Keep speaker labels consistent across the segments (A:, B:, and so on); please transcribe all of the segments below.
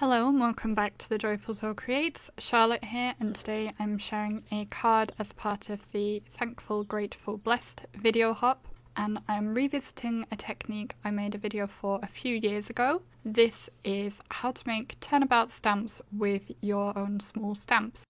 A: Hello and welcome back to the Joyful Soul Creates. Charlotte here, and today I'm sharing a card as part of the Thankful, Grateful, Blessed video hop, and I'm revisiting a technique I made a video for a few years ago. This is how to make turnabout stamps with your own small stamps.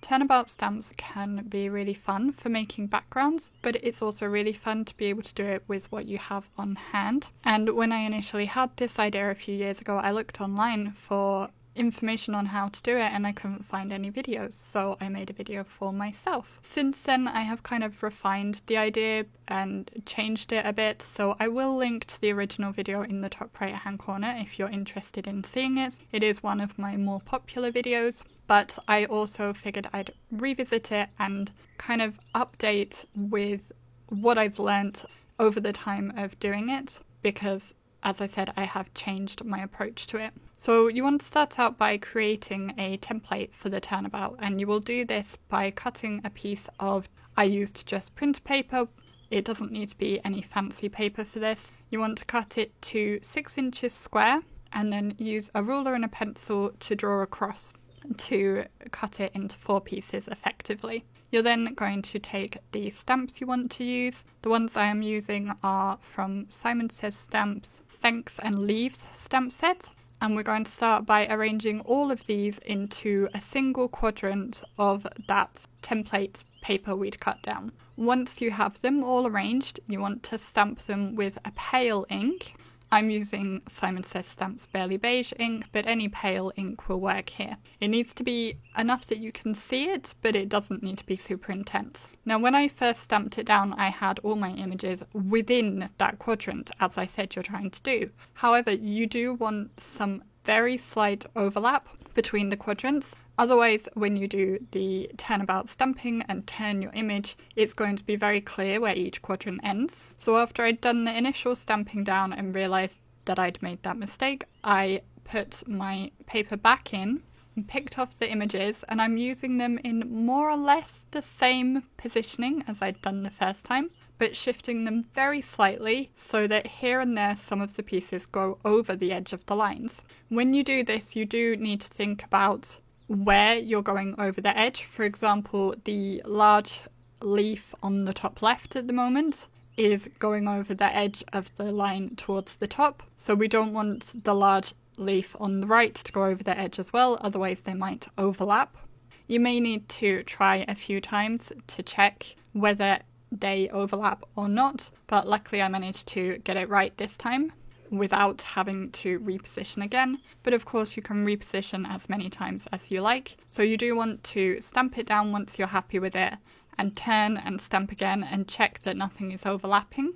A: Turnabout stamps can be really fun for making backgrounds, but it's also really fun to be able to do it with what you have on hand. And when I initially had this idea a few years ago, I looked online for information on how to do it and I couldn't find any videos, so I made a video for myself. Since then I have kind of refined the idea and changed it a bit, so I will link to the original video in the top right hand corner if you're interested in seeing it. It is one of my more popular videos, but I also figured I'd revisit it and kind of update with what I've learnt over the time of doing it, because as I said, I have changed my approach to it. So you want to start out by creating a template for the turnabout, and you will do this by cutting a piece of, I used just printer paper. It doesn't need to be any fancy paper for this. You want to cut it to 6 inches square and then use a ruler and a pencil to draw across to cut it into 4 pieces effectively. You're then going to take the stamps you want to use. The ones I am using are from Simon Says Stamps Thanks and Leaves stamp set, and we're going to start by arranging all of these into a single quadrant of that template paper we'd cut down. Once you have them all arranged, you want to stamp them with a pale ink. I'm using Simon Says Stamps Barely Beige ink, but any pale ink will work here. It needs to be enough that you can see it, but it doesn't need to be super intense. Now, when I first stamped it down, I had all my images within that quadrant, as I said you're trying to do. However, you do want some very slight overlap between the quadrants. Otherwise, when you do the turnabout stamping and turn your image, it's going to be very clear where each quadrant ends. So after I'd done the initial stamping down and realised that I'd made that mistake, I put my paper back in and picked off the images, and I'm using them in more or less the same positioning as I'd done the first time, but shifting them very slightly so that here and there some of the pieces go over the edge of the lines. When you do this, you do need to think about where you're going over the edge. For example, the large leaf on the top left at the moment is going over the edge of the line towards the top, so we don't want the large leaf on the right to go over the edge as well, otherwise they might overlap. You may need to try a few times to check whether they overlap or not, but luckily I managed to get it right this time without having to reposition again. But of course you can reposition as many times as you like, so you do want to stamp it down once you're happy with it and turn and stamp again and check that nothing is overlapping.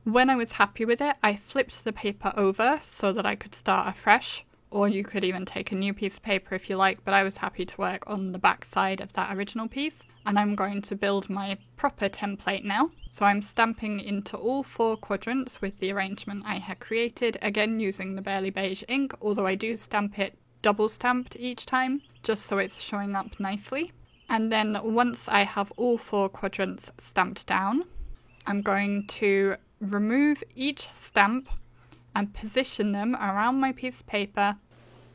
A: When I was happy with it, I flipped the paper over so that I could start afresh, or you could even take a new piece of paper if you like, but I was happy to work on the back side of that original piece. And I'm going to build my proper template now. So I'm stamping into all 4 quadrants with the arrangement I had created, again using the Barely Beige ink, although I do stamp it double stamped each time, just so it's showing up nicely. And then once I have all 4 quadrants stamped down, I'm going to remove each stamp and position them around my piece of paper,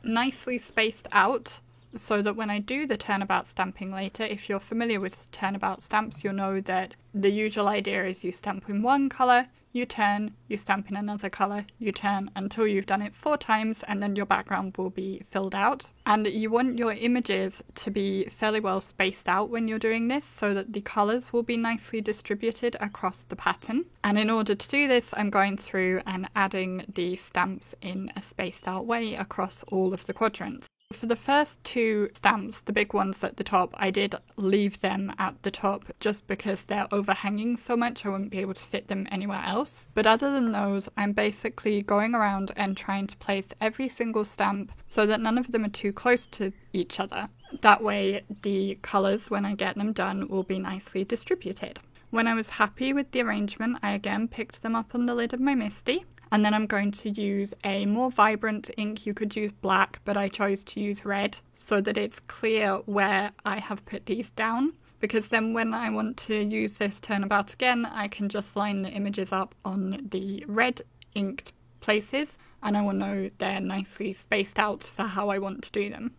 A: nicely spaced out, so that when I do the turnabout stamping later, if you're familiar with turnabout stamps, you'll know that the usual idea is you stamp in one colour, you turn, you stamp in another colour, you turn, until you've done it 4 times, and then your background will be filled out. And you want your images to be fairly well spaced out when you're doing this, so that the colours will be nicely distributed across the pattern. And in order to do this, I'm going through and adding the stamps in a spaced out way across all of the quadrants. For the first 2 stamps, the big ones at the top, I did leave them at the top just because they're overhanging so much I wouldn't be able to fit them anywhere else. But other than those, I'm basically going around and trying to place every single stamp so that none of them are too close to each other. That way the colours, when I get them done, will be nicely distributed. When I was happy with the arrangement, I again picked them up on the lid of my MISTI. And then I'm going to use a more vibrant ink. You could use black, but I chose to use red so that it's clear where I have put these down, because then when I want to use this turnabout again, I can just line the images up on the red inked places, and I will know they're nicely spaced out for how I want to do them.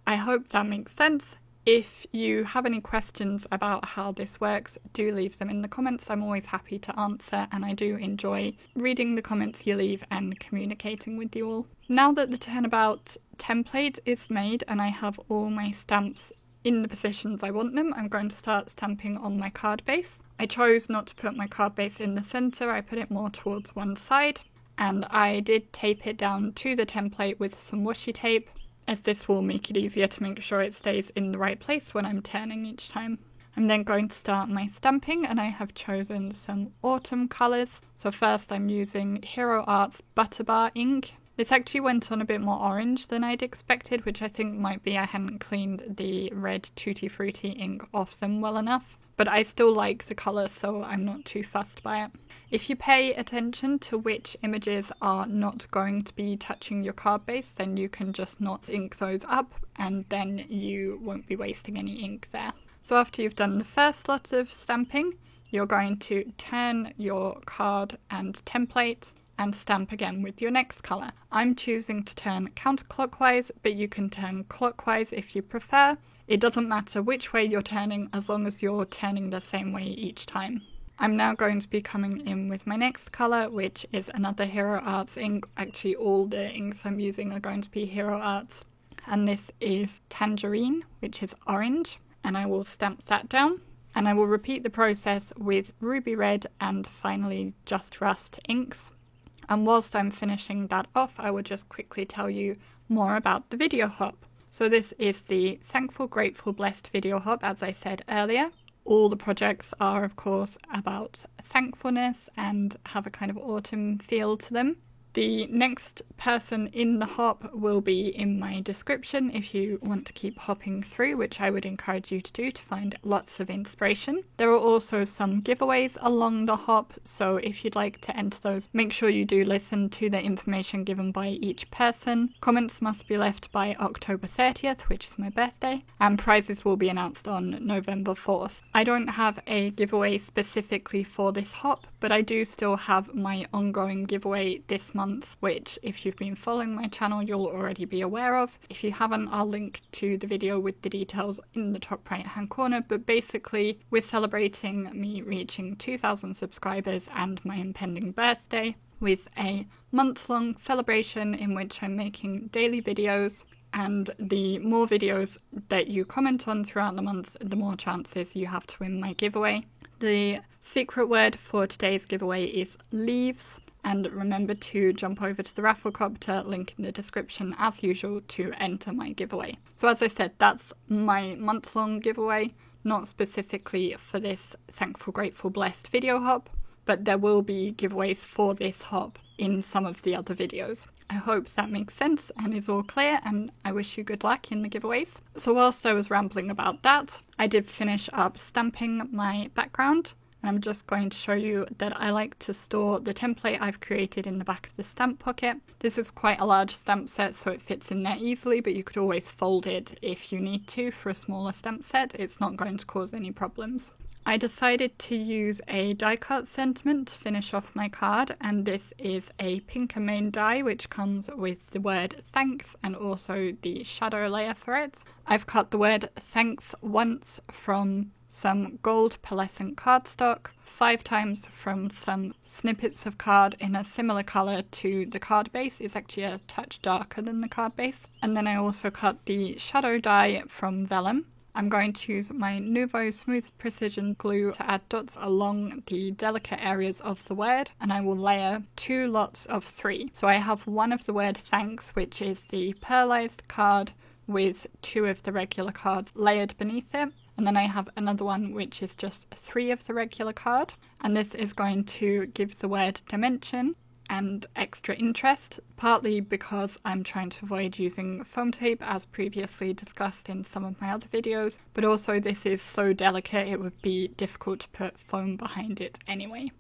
A: I hope that makes sense. If you have any questions about how this works, do leave them in the comments. I'm always happy to answer, and I do enjoy reading the comments you leave and communicating with you all. Now that the Turnabout template is made and I have all my stamps in the positions I want them, I'm going to start stamping on my card base. I chose not to put my card base in the centre, I put it more towards one side, and I did tape it down to the template with some washi tape, as this will make it easier to make sure it stays in the right place when I'm turning each time. I'm then going to start my stamping, and I have chosen some autumn colours. So first I'm using Hero Arts Butterbar ink. This actually went on a bit more orange than I'd expected, which I think might be I hadn't cleaned the red Tutti Frutti ink off them well enough. But I still like the colour, so I'm not too fussed by it. If you pay attention to which images are not going to be touching your card base, then you can just not ink those up, and then you won't be wasting any ink there. So after you've done the first lot of stamping, you're going to turn your card and template and stamp again with your next colour. I'm choosing to turn counterclockwise, but you can turn clockwise if you prefer. It doesn't matter which way you're turning as long as you're turning the same way each time. I'm now going to be coming in with my next colour, which is another Hero Arts ink. Actually, all the inks I'm using are going to be Hero Arts. And this is Tangerine, which is orange. And I will stamp that down. And I will repeat the process with Ruby Red and finally Just Rust inks. And whilst I'm finishing that off, I will just quickly tell you more about the video hop. So this is the Thankful, Grateful, Blessed video hop, as I said earlier. All the projects are, of course, about thankfulness and have a kind of autumn feel to them. The next person in the hop will be in my description if you want to keep hopping through, which I would encourage you to do to find lots of inspiration. There are also some giveaways along the hop, so if you'd like to enter those, make sure you do listen to the information given by each person. Comments must be left by October 30th, which is my birthday, and prizes will be announced on November 4th. I don't have a giveaway specifically for this hop, but I do still have my ongoing giveaway this month, which if you've been following my channel you'll already be aware of. If you haven't, I'll link to the video with the details in the top right hand corner, but basically we're celebrating me reaching 2,000 subscribers and my impending birthday with a month-long celebration in which I'm making daily videos, and the more videos that you comment on throughout the month, the more chances you have to win my giveaway. The secret word for today's giveaway is leaves, and remember to jump over to the Rafflecopter, link in the description as usual, to enter my giveaway. So as I said, that's my month-long giveaway, not specifically for this Thankful, Grateful, Blessed video hop, but there will be giveaways for this hop in some of the other videos. I hope that makes sense and is all clear, and I wish you good luck in the giveaways. So whilst I was rambling about that, I did finish up stamping my background, and I'm just going to show you that I like to store the template I've created in the back of the stamp pocket. This is quite a large stamp set, so it fits in there easily, but you could always fold it if you need to for a smaller stamp set. It's not going to cause any problems. I decided to use a die cut sentiment to finish off my card, and this is a Pinkermain die which comes with the word thanks and also the shadow layer for it. I've cut the word thanks once from some gold pearlescent cardstock, 5 times from some snippets of card in a similar colour to the card base. It's actually a touch darker than the card base. And then I also cut the shadow die from vellum. I'm going to use my Nuvo Smooth Precision glue to add dots along the delicate areas of the word, and I will layer 2 lots of 3. So I have one of the word thanks, which is the pearlized card with 2 of the regular cards layered beneath it. And then I have another one which is just 3 of the regular card, and this is going to give the word dimension and extra interest, partly because I'm trying to avoid using foam tape as previously discussed in some of my other videos, but also this is so delicate it would be difficult to put foam behind it anyway.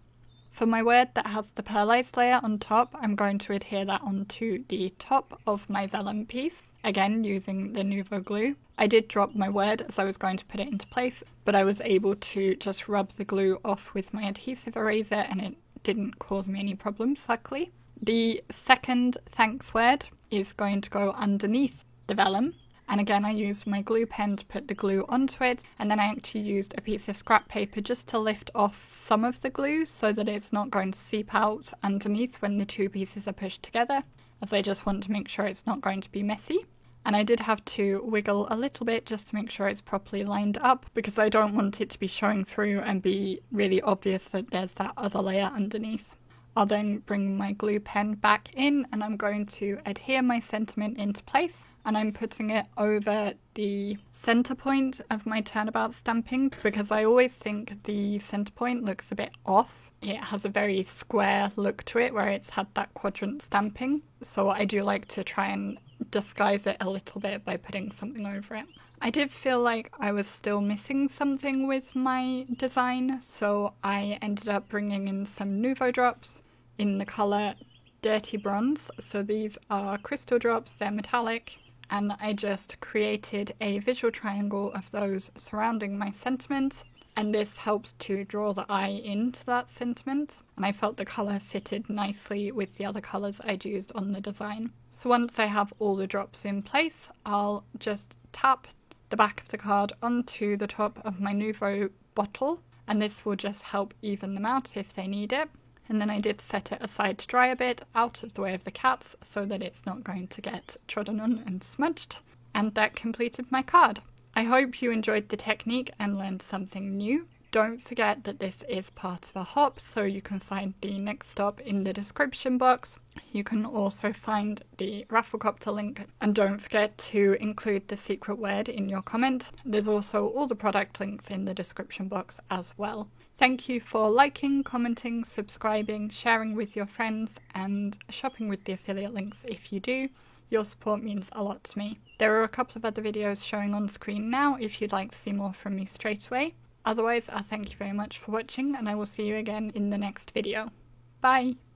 A: For my word that has the pearlized layer on top, I'm going to adhere that onto the top of my vellum piece, again using the Nuvo glue. I did drop my word as I was going to put it into place, but I was able to just rub the glue off with my adhesive eraser and it didn't cause me any problems, luckily. The second thanks word is going to go underneath the vellum. And again, I used my glue pen to put the glue onto it, and then I actually used a piece of scrap paper just to lift off some of the glue so that it's not going to seep out underneath when the two pieces are pushed together, as I just want to make sure it's not going to be messy. And I did have to wiggle a little bit just to make sure it's properly lined up, because I don't want it to be showing through and be really obvious that there's that other layer underneath. I'll then bring my glue pen back in, and I'm going to adhere my sentiment into place. And I'm putting it over the center point of my turnabout stamping, because I always think the center point looks a bit off. It has a very square look to it where it's had that quadrant stamping. So I do like to try and disguise it a little bit by putting something over it. I did feel like I was still missing something with my design, so I ended up bringing in some Nuvo drops in the color Dirty Bronze. So these are crystal drops, they're metallic. And I just created a visual triangle of those surrounding my sentiment, and this helps to draw the eye into that sentiment, and I felt the colour fitted nicely with the other colours I'd used on the design. So once I have all the drops in place, I'll just tap the back of the card onto the top of my Nuvo bottle, and this will just help even them out if they need it. And then I did set it aside to dry a bit, out of the way of the cats, so that it's not going to get trodden on and smudged. And that completed my card. I hope you enjoyed the technique and learned something new. Don't forget that this is part of a hop, so you can find the next stop in the description box. You can also find the Rafflecopter link, and don't forget to include the secret word in your comment. There's also all the product links in the description box as well. Thank you for liking, commenting, subscribing, sharing with your friends, and shopping with the affiliate links if you do. Your support means a lot to me. There are a couple of other videos showing on screen now if you'd like to see more from me straight away. Otherwise, I thank you very much for watching, and I will see you again in the next video. Bye!